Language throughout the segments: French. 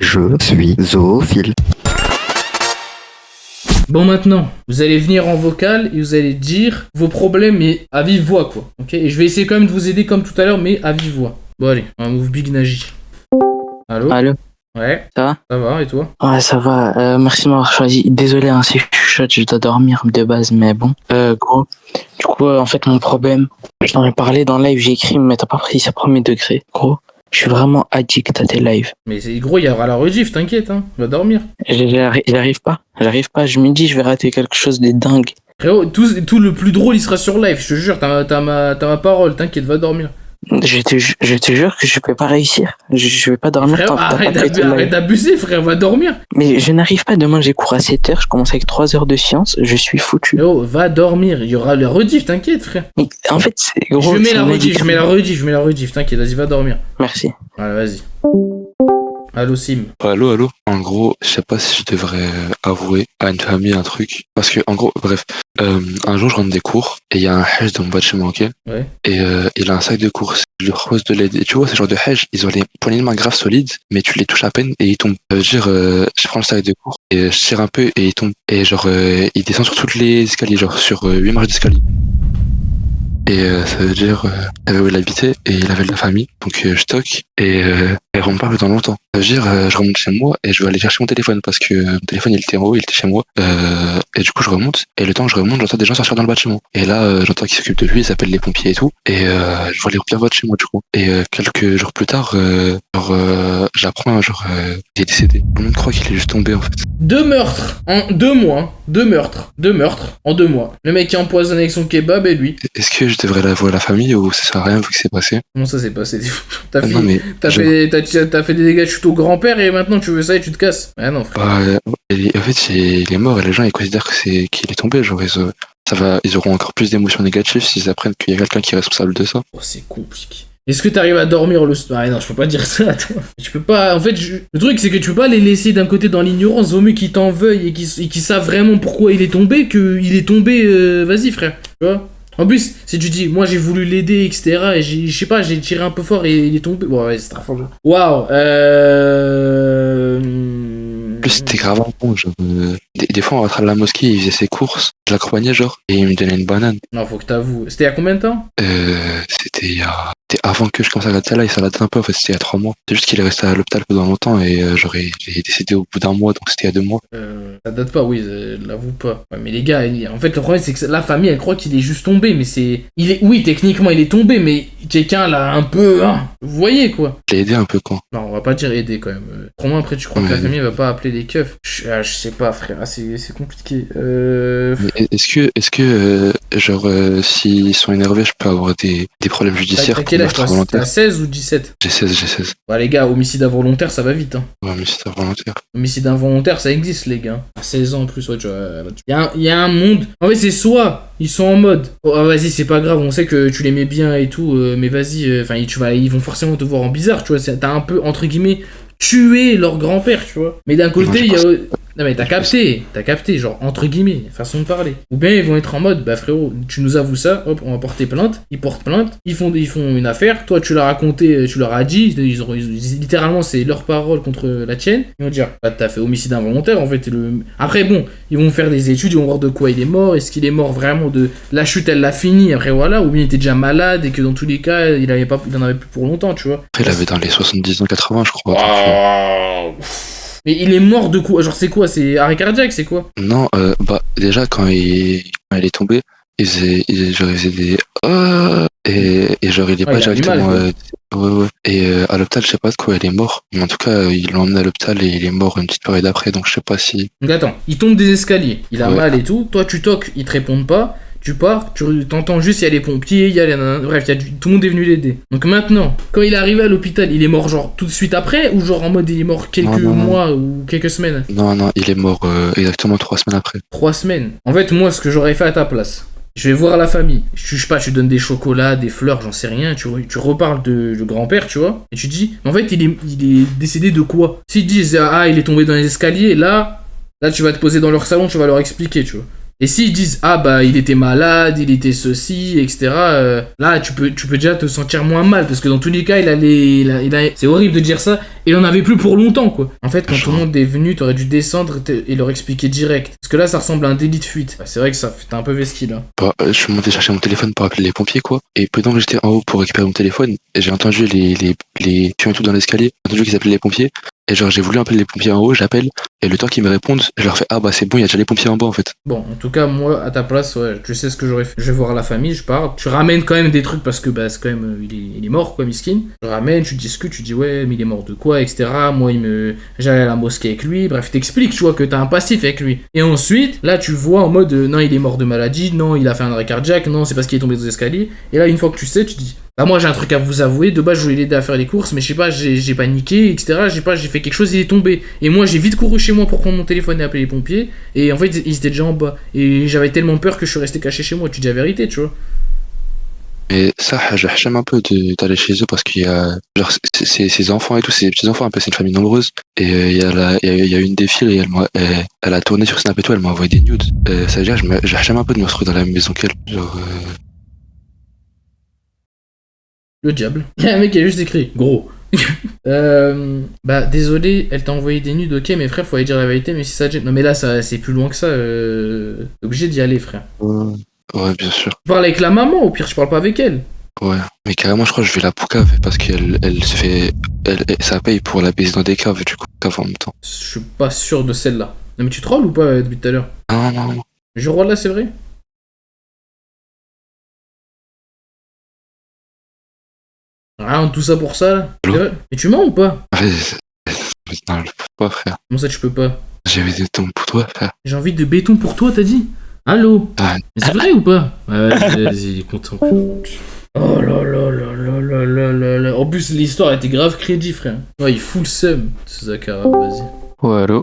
Je suis zoophile. Bon, maintenant, vous allez venir en vocal et vous allez dire vos problèmes, mais à vive voix, quoi. Ok. Et je vais essayer quand même de vous aider comme tout à l'heure, mais à vive voix. Bon, allez, un move Big Naji. Allô? Allô, Ouais. ça va? Ça va, et toi? Ouais, ça va. Merci de m'avoir choisi. Désolé, hein, si je chuchote, je dois dormir de base, mais bon. Gros, du coup, en fait, mon problème, je t'en ai parlé dans live, j'ai écrit, mais t'as pas pris ça premier degré. Gros, je suis vraiment addict à tes lives. Mais c'est gros, il y aura la rediff, t'inquiète, hein. Va dormir. J'arrive pas. Je me dis, je vais rater quelque chose de dingue. Frérot, tout le plus drôle, il sera sur live, je te jure, t'as ma parole, t'inquiète, va dormir. Je te jure que je peux pas réussir. Je vais pas dormir Frérot, tant que t'as pas arrête traité le live. d'abuser, frère, va dormir. Mais je n'arrive pas. Demain, j'ai cours à 7h. Je commence avec 3 heures de sciences. Je suis foutu. Frérot, va dormir, il y aura la rediff, t'inquiète, frère. Mais en fait, gros, je mets c'est la une rediff, addiction. je mets la rediff, t'inquiète, vas-y, va dormir. Merci. Allez, vas-y. Allô, Sim. Allô. En gros, je sais pas si je devrais avouer à une famille un truc. Parce que, en gros, bref, un jour, je rentre des cours et il y a un hajj dans le bas de chez moi, ok? Ouais. Et il a un sac de course. Je lui propose de l'aider. Et tu vois, ce genre de hajj, ils ont les poignées de main grave solides, mais tu les touches à peine et ils tombent. Ça veut dire, je prends le sac de course et je tire un peu et il tombe. Et genre, il descend sur toutes les escaliers, genre sur 8 marches d'escalier. Et ça veut dire, il savait où il habitait et il avait de la famille. Donc je toque et elle rentre pas dans longtemps. Ça veut dire, je remonte chez moi et je vais aller chercher mon téléphone parce que mon téléphone il était en haut, il était chez moi. Et du coup je remonte et le temps que je remonte, j'entends des gens sortir dans le bâtiment. Et là j'entends qu'ils s'occupent de lui, ils appellent les pompiers et tout. Et je vois les routes de chez moi du coup. Et quelques jours plus tard, j'apprends qu'il est décédé. Tout le monde croit qu'il est juste tombé en fait. 2 meurtres en 2 mois. 2 meurtres en 2 mois. Le mec qui a empoisonné avec son kebab et lui. Est-ce que je devrais l'avouer à la famille ou ça sert à rien vu que c'est passé? Comment ça s'est passé? T'as Non, mais t'as fait des dégâts de chute au grand-père et maintenant tu veux ça et tu te casses. Ah non, frère. en fait, il est mort et les gens ils considèrent qu'il est tombé. Genre, ils auront encore plus d'émotions négatives s'ils apprennent qu'il y a quelqu'un qui est responsable de ça. Oh, c'est compliqué. Est-ce que t'arrives à dormir le soir? Ah non, je peux pas dire ça, toi. Tu peux pas. En fait, le truc, c'est que tu peux pas les laisser d'un côté dans l'ignorance. Vaut mieux qu'ils t'en veuillent et qu'ils savent vraiment pourquoi il est tombé qu'il est tombé. Vas-y, frère. Tu vois? En plus, si tu dis, moi j'ai voulu l'aider, etc. Et je sais pas, j'ai tiré un peu fort et il est tombé. Bon, ouais, c'est très fort. Waouh. En plus, c'était grave bon. Genre, des fois, on rentrait à la mosquée, il faisait ses courses. Je l'accompagnais, genre, et il me donnait une banane. Non, faut que t'avoues. C'était il y a combien de temps? C'était avant que je commence à regarder ça là, et ça date un peu, en fait, c'était il y a 3 mois. C'est juste qu'il est resté à l'hôpital pendant longtemps et il est décédé au bout d'un mois, donc c'était il y a 2 mois. Ça date pas, oui, l'avoue pas. Ouais, mais les gars, en fait, le problème, c'est que la famille, elle croit qu'il est juste tombé, mais c'est. Oui, techniquement, il est tombé, mais quelqu'un l'a un peu. Hein, vous voyez, quoi. Je l'ai aidé un peu quand. Non, on va pas dire aider quand même. Comment après, tu crois que la famille va pas appeler les keufs? Je sais pas, frère, c'est compliqué. Mais est-ce que s'ils sont énervés, je peux avoir des problèmes judiciaires T'as pour quel âge, meurtre toi? involontaire? T'as 16 ou 17? J'ai 16. Ouais, les gars, homicide involontaire, ça va vite, hein. Ouais, mais c'est involontaire. Homicide involontaire, ça existe, les gars. À 16 ans en plus, ouais, tu vois. Il y a un monde. En fait, c'est soit ils sont en mode, oh, ah, vas-y, c'est pas grave, on sait que tu l'aimais bien et tout, mais vas-y, enfin, ils vont forcément te voir en bizarre, tu vois. T'as un peu, entre guillemets, tué leur grand-père, tu vois. Mais d'un côté, il y a. Non, mais t'as capté, genre, entre guillemets, façon de parler. Ou bien ils vont être en mode, bah frérot, tu nous avoues ça, hop, on va porter plainte. Ils portent plainte, ils font une affaire, toi tu l'as raconté, tu leur as dit, littéralement c'est leur parole contre la tienne. Ils vont dire, bah t'as fait homicide involontaire, en fait. Après, bon, ils vont faire des études, ils vont voir de quoi il est mort, est-ce qu'il est mort vraiment de. La chute, elle l'a fini, après voilà, ou bien il était déjà malade et que dans tous les cas, il en avait plus pour longtemps, tu vois. Après, il avait dans les 70 ans, 80, je crois. Waouh. Mais il est mort de quoi? Genre c'est quoi? C'est arrêt cardiaque, c'est quoi? Non, déjà quand il est tombé, il faisait des et genre il est pas il a du directement mal, ouais. Et à l'hôpital, je sais pas de quoi il est mort. Mais en tout cas, ils l'ont emmené à l'hôpital et il est mort une petite période après, donc je sais pas si. Donc attends, il tombe des escaliers, il a Ouais. mal et tout, toi tu toques, ils te répondent pas, tu pars, t'entends juste il y a les pompiers, il y a les bref, tout le monde est venu l'aider. Donc maintenant, quand il est arrivé à l'hôpital, il est mort genre tout de suite après ou genre en mode il est mort quelques Non. mois ou quelques semaines? Non, il est mort exactement 3 semaines après. 3 semaines. En fait, moi ce que j'aurais fait à ta place, je vais voir la famille. Je sais pas, tu donnes des chocolats, des fleurs, j'en sais rien. Tu reparles de grand-père, tu vois. Et tu dis, en fait, il est décédé de quoi? S'ils disent, ah, il est tombé dans les escaliers, là, tu vas te poser dans leur salon, tu vas leur expliquer, tu vois. Et s'ils disent ah bah il était malade, il était ceci, etc. Là tu peux déjà te sentir moins mal parce que dans tous les cas c'est horrible de dire ça, il en avait plus pour longtemps quoi. En fait quand tout le monde est venu t'aurais dû descendre et leur expliquer direct parce que là ça ressemble à un délit de fuite. Bah, c'est vrai que ça fait un peu vesquille là. Bah, je suis monté chercher mon téléphone pour appeler les pompiers quoi. Et pendant que j'étais en haut pour récupérer mon téléphone, j'ai entendu les pions et tout dans l'escalier, j'ai entendu qu'ils appelaient les pompiers. Et genre j'ai voulu appeler les pompiers en haut, j'appelle, et le temps qu'ils me répondent, je leur fais ah bah c'est bon, il y a déjà les pompiers en bas en fait. Bon, en tout cas, moi, à ta place, ouais, tu sais ce que j'aurais fait. Je vais voir la famille, je pars. Tu ramènes quand même des trucs parce que bah, c'est quand même, il est mort, quoi, miskin. Je ramène, tu discutes, tu dis ouais, mais il est mort de quoi, etc. Moi, j'allais à la mosquée avec lui. Bref, t'expliques, tu vois, que t'as un passif avec lui. Et ensuite, là, tu vois en mode non, il est mort de maladie, non, il a fait un arrêt cardiaque, non, c'est parce qu'il est tombé des escaliers. Et là, une fois que tu sais, tu dis bah moi j'ai un truc à vous avouer, de base je voulais l'aider à faire les courses, mais je sais pas, j'ai paniqué, etc. J'ai fait quelque chose, il est tombé. Et moi j'ai vite couru chez moi pour prendre mon téléphone et appeler les pompiers, et en fait ils étaient déjà en bas. Et j'avais tellement peur que je suis resté caché chez moi, tu dis la vérité, tu vois. Mais ça, j'aime un peu d'aller chez eux parce qu'il y a genre ces enfants et tout, ces petits enfants un peu, c'est une famille nombreuse. Et il y a une des filles, et elle a tourné sur Snap et tout, elle m'a envoyé des nudes. Ça veut dire j'aime un peu de me retrouver dans la même maison qu'elle. Genre Le diable. Il y a un mec qui a juste écrit gros. Bah désolé, elle t'a envoyé des nudes, ok, mais frère, faut aller dire la vérité, mais si ça te gêne. Non mais là, c'est plus loin que ça. T'es obligé d'y aller, frère. ouais, bien sûr. Je parle avec la maman, au pire, je parle pas avec elle. Ouais, mais carrément, je crois que je vais la poucave parce qu'elle se fait. Ça paye pour la baiser dans des caves, du coup, cave en même temps. Je suis pas sûr de celle-là. Non mais tu trolls ou pas depuis tout à l'heure? Non. Je roi là, c'est vrai? Ah, tout ça pour ça là. Allô. C'est vrai. Mais tu mens ou pas? Non, je peux pas, frère. Comment ça tu peux pas? J'ai envie de tomber pour toi, frère. J'ai envie de béton pour toi, t'as dit? Allô? Ah, Mais c'est vrai ou pas? Ouais, vas-y, il est content. Oh là là là là là là là là. En plus, l'histoire était grave crédit, frère. Ouais, il fout le seum, ce Zakara, vas-y. Ouais, allô?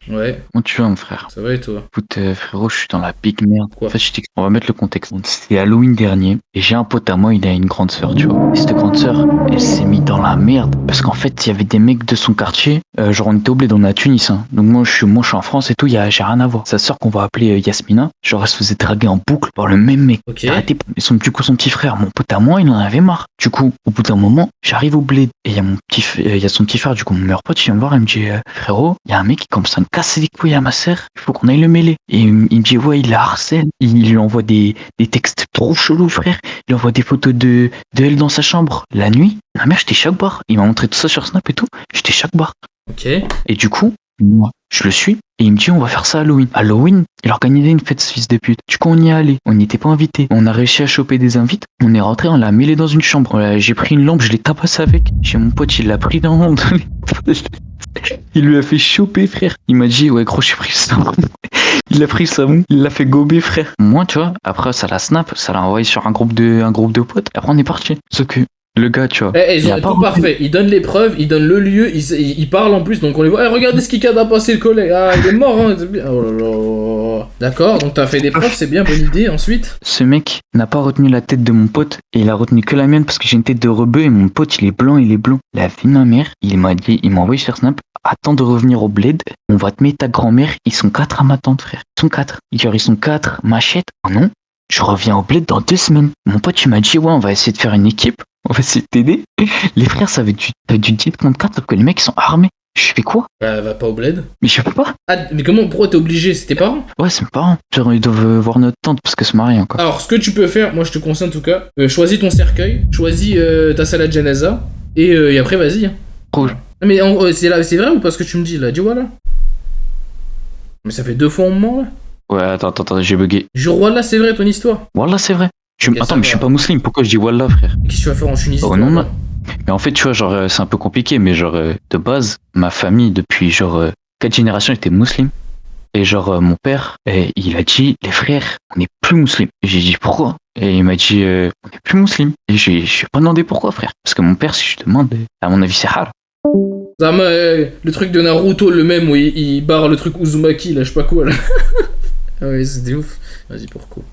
Ouais, Comment tu vas, mon frère? ça va et toi? Écoute, frérot, je suis dans la big merde. Quoi? En fait, on va mettre le contexte. C'était Halloween dernier, et j'ai un pote à moi, il a une grande sœur, tu vois. Et cette grande sœur, elle s'est mise dans la merde, parce qu'en fait, il y avait des mecs de son quartier, genre on était au bled, on est à Tunis, hein. Donc moi, je suis en France et tout, j'ai rien à voir. Sa sœur qu'on va appeler Yasmina, genre elle se faisait draguer en boucle par le même mec. Ok. Arrêtez. Et son petit frère, mon pote à moi, il en avait marre. Du coup, au bout d'un moment, j'arrive au bled, et il y a son petit frère, du coup, mon meilleur pote, il vient me voir, il me dit, frérot, il y a un mec qui commence à me casser les couilles à ma sœur, il faut qu'on aille le mêler. Et il me dit, ouais, il la harcèle, il lui envoie des textes trop chelous, frère. Il envoie des photos de elle dans sa chambre la nuit. Ma mère, j'étais choc barre. Il m'a montré tout ça sur Snap et tout. J'étais choc barre. Ok. Et du coup, moi, je le suis. Et il me dit, on va faire ça à Halloween. Halloween, il organisait une fête, ce fils de pute. Du coup, on y est allé. On n'y était pas invités. On a réussi à choper des invites. On est rentré, on l'a mêlé dans une chambre. J'ai pris une lampe, je l'ai tabassé avec. Chez mon pote, il l'a pris dans les... Il lui a fait choper, frère. Il m'a dit, ouais, gros, j'ai pris le savon. Il a pris le savon, il l'a fait gober, frère. Moi, tu vois, après, ça l'a snap, ça l'a envoyé sur un groupe de potes. Après, on est parti. Sauf que le gars, tu vois. Ils ont tout parfait. Ils donnent les preuves, ils donnent le lieu, ils parlent en plus, donc on les voit. Regardez ce qu'il a passé le collègue. Ah, il est mort, hein. C'est bien. Oh là là. D'accord, donc t'as fait des preuves, c'est bien, bonne idée. Ensuite. Ce mec n'a pas retenu la tête de mon pote et il a retenu que la mienne parce que j'ai une tête de rebeu et mon pote, il est blanc, il est blond. La vie de ma mère, il m'a envoyé sur Snap. Attends de revenir au bled, on va te mettre ta grand-mère. Ils sont 4 à m'attendre, frère. Ils sont 4. Ils sont 4, machette. Oh non, je reviens au bled dans 2 semaines. Mon pote, il m'a dit, ouais, on va essayer de faire une équipe. On va essayer de t'aider. Les frères, ça va être du 10 contre 4, sauf que les mecs, ils sont armés. Je fais quoi? Bah, va pas au bled. Mais je peux pas. Ah, mais pourquoi t'es obligé? C'est tes parents? Ouais, c'est mes parents. Genre, ils doivent voir notre tante parce que se marie encore. Alors, ce que tu peux faire, moi je te conseille en tout cas, choisis ton cercueil, choisis ta salade janaza, et après vas-y. Hein. Rouge. Non, mais c'est vrai ou pas ce que tu me dis là? Dis voilà. Mais ça fait 2 fois un moment là. Ouais, attends, j'ai bugué. Jure Wallah, c'est vrai ton histoire. Wallah, c'est vrai. Ok, Attends, mais je suis pas musulman, pourquoi je dis Wallah, frère? Qu'est-ce que tu vas faire en Tunisie? Oh non, non. Mais en fait, tu vois, genre, c'est un peu compliqué, mais genre, de base, ma famille, depuis genre 4 générations, était musulmane. Et genre, mon père, il a dit, les frères, on n'est plus musulmans. Et j'ai dit, pourquoi? Et il m'a dit, on n'est plus musulmans. Et je lui ai pas demandé pourquoi, frère. Parce que mon père, si je demande, à mon avis, c'est haram. Zama, le truc de Naruto, le même où il barre le truc Uzumaki, là, je sais pas quoi, là. Ah ouais, c'était ouf. Vas-y, pourquoi?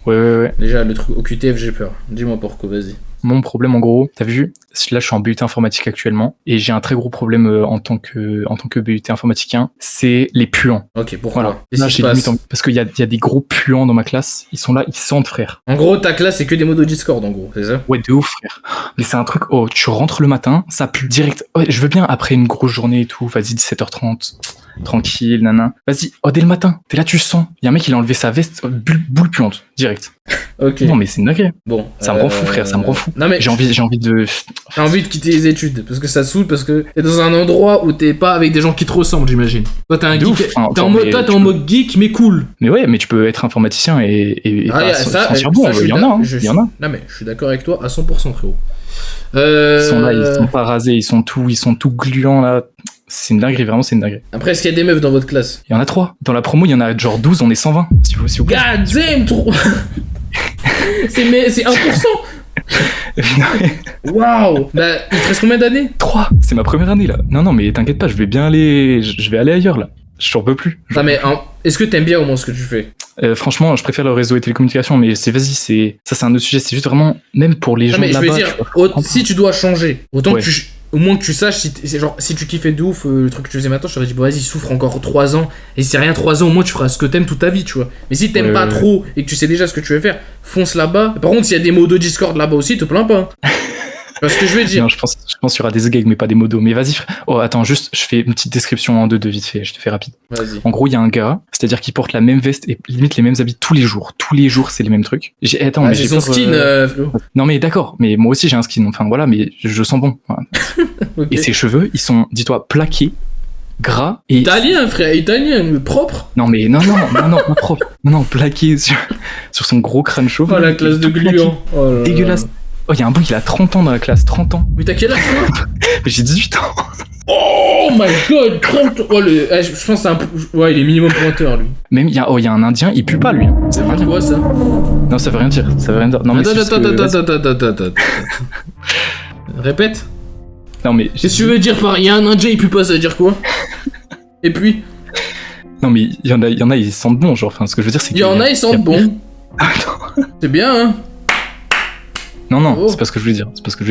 Ouais. Déjà, le truc au QTF, j'ai peur. Dis-moi pourquoi, vas-y. Mon problème, en gros, t'as vu, là, je suis en BUT informatique actuellement, et j'ai un très gros problème en tant que BUT informaticien, c'est les puants. Ok, pourquoi? Voilà. Qu'est-ce Là, qui se j'ai passe? limite parce qu'il y a des gros puants dans ma classe, ils sont là, ils sentent, frère. En gros, ta classe, c'est que des modos Discord, en gros, c'est ça? Ouais, de ouf, frère. Mais c'est un truc, oh, tu rentres le matin, ça pue direct. Ouais, je veux bien après une grosse journée et tout, vas-y, 17h30, tranquille, nana. Vas-y, oh, dès le matin, t'es là, tu sens. Il y a un mec, il a enlevé sa veste, boule puante, direct. Ok. Non, mais c'est une dinguerie. Bon. Ça me rend fou, frère, ça me rend fou. Non, mais J'ai envie de... j'ai envie de quitter les études, parce que ça saoule, parce que t'es dans un endroit où t'es pas avec des gens qui te ressemblent, j'imagine. Toi, t'es un De geek, ouf. Enfin, t'es en attends, mode, mais toi, t'es tu en peux- mode geek, mais cool. Mais ouais, mais tu peux être informaticien et Ah, pas ça, sentir bon, je il suis y en a, hein, je il y en a. Non, mais je suis d'accord avec toi à 100%, frérot. Ils sont là, ils sont pas rasés, ils sont tout gluants là. C'est une dinguerie, vraiment, c'est une dinguerie. Après, est-ce qu'il y a des meufs dans votre classe? Il y en a 3. Dans la promo, il y en a genre 12, on est 120, s'il vous plaît. God damn, trop. c'est 1%. Waouh. Bah, il te reste combien d'années? 3, c'est ma première année là. Non, mais t'inquiète pas, je vais aller ailleurs là. Je peux plus. Non, mais est-ce que t'aimes bien au moins ce que tu fais? Franchement, je préfère le réseau et télécommunications, mais c'est c'est un autre sujet, c'est juste vraiment, même pour les Non, gens mais je veux là-bas. dire, tu vois, si tu dois changer, autant Ouais. que au moins que tu saches si tu kiffais de ouf le truc que tu faisais maintenant, je t'aurais dit bon vas-y souffre encore 3 ans, et si c'est rien 3 ans au moins tu feras ce que t'aimes toute ta vie, tu vois. Mais si t'aimes Ouais, pas ouais. trop et que tu sais déjà ce que tu veux faire, fonce là-bas. Par contre s'il y a des mots de Discord là-bas aussi, te plains pas. Parce que je veux dire. Non, je pense qu'il y aura des gags, mais pas des modos. Mais vas-y, frère. Oh, attends, juste, je fais une petite description en deux de vite fait, je te fais rapide. Vas-y. En gros, il y a un gars, c'est-à-dire qu'il porte la même veste et limite les mêmes habits tous les jours. Tous les jours, c'est les mêmes trucs. Attends, mais J'ai son peur, skin, Flo. Non, mais d'accord, mais moi aussi j'ai un skin. Enfin voilà, mais je sens bon. Voilà. Ok. Et ses cheveux, ils sont, dis-toi, plaqués, gras et. Italien, frère, italien, mais propre. Non, mais non, pas propre. Non, plaqué sur son gros crâne chauve. Oh la classe de Plaqué. gluant. Oh là là. Dégueulasse. Oh, il y a un bout, il a 30 ans dans la classe, 30 ans. Mais t'as quel âge toi? Mais j'ai 18 ans. Oh my god, 30. Oh je pense que c'est un. Ouais, il est minimum pointeur lui. Même, il y a un indien, il pue pas lui. Ça veut rien dire. Quoi ça? Non, ça veut rien dire. Non, mais c'est juste que- Attends. Répète. Non, mais. Qu'est-ce que tu veux dire par il y a un indien il pue pas, ça veut dire quoi? Et puis, Non, mais il y en a, ils sentent bon, genre. Enfin, ce que je veux dire, c'est il y en a, ils sentent bon. C'est bien, hein? Non, Oh. c'est pas ce que je voulais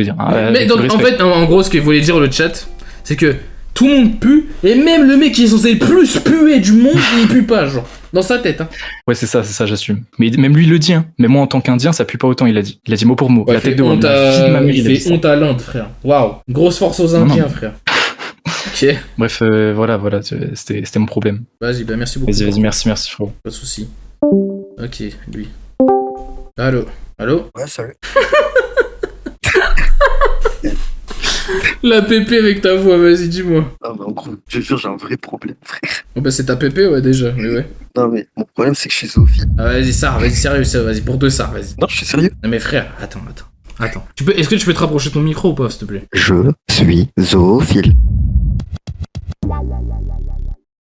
dire. Ah, Mais avec donc, tout le en respect. fait, en gros, ce que voulait dire le chat, c'est que tout le monde pue, et même le mec qui est censé le plus puer du monde, il pue pas, genre. Dans sa tête, hein. Ouais, c'est ça, j'assume. Mais même lui, il le dit, hein. Mais moi, en tant qu'Indien, ça pue pas autant, il a dit. Il a dit mot pour mot. Ouais, la tête de homme, honte la fille de ma mère, il a dit fait ça. honte à l'Inde, frère. Waouh. Grosse force aux Non, non. Indiens, frère. Ok. Bref, voilà, c'était mon problème. Vas-y, bah merci beaucoup. Vas-y, merci, frérot. Pas de soucis. Ok, lui. Allô? Ouais, salut. La pépé avec ta voix, vas-y, dis-moi. Non, mais en gros, je te jure, j'ai un vrai problème, frère. Oh, bah, c'est ta pépé, ouais, déjà, mais ouais. Non, mais mon problème, c'est que je suis zoophile. Ah, vas-y, Sarah, vas-y, sérieux, vas-y, pour deux Sarah, vas-y. Non, je suis sérieux. Non, mais frère, attends. Est-ce que tu peux te rapprocher de ton micro ou pas, s'il te plaît? Je suis zoophile.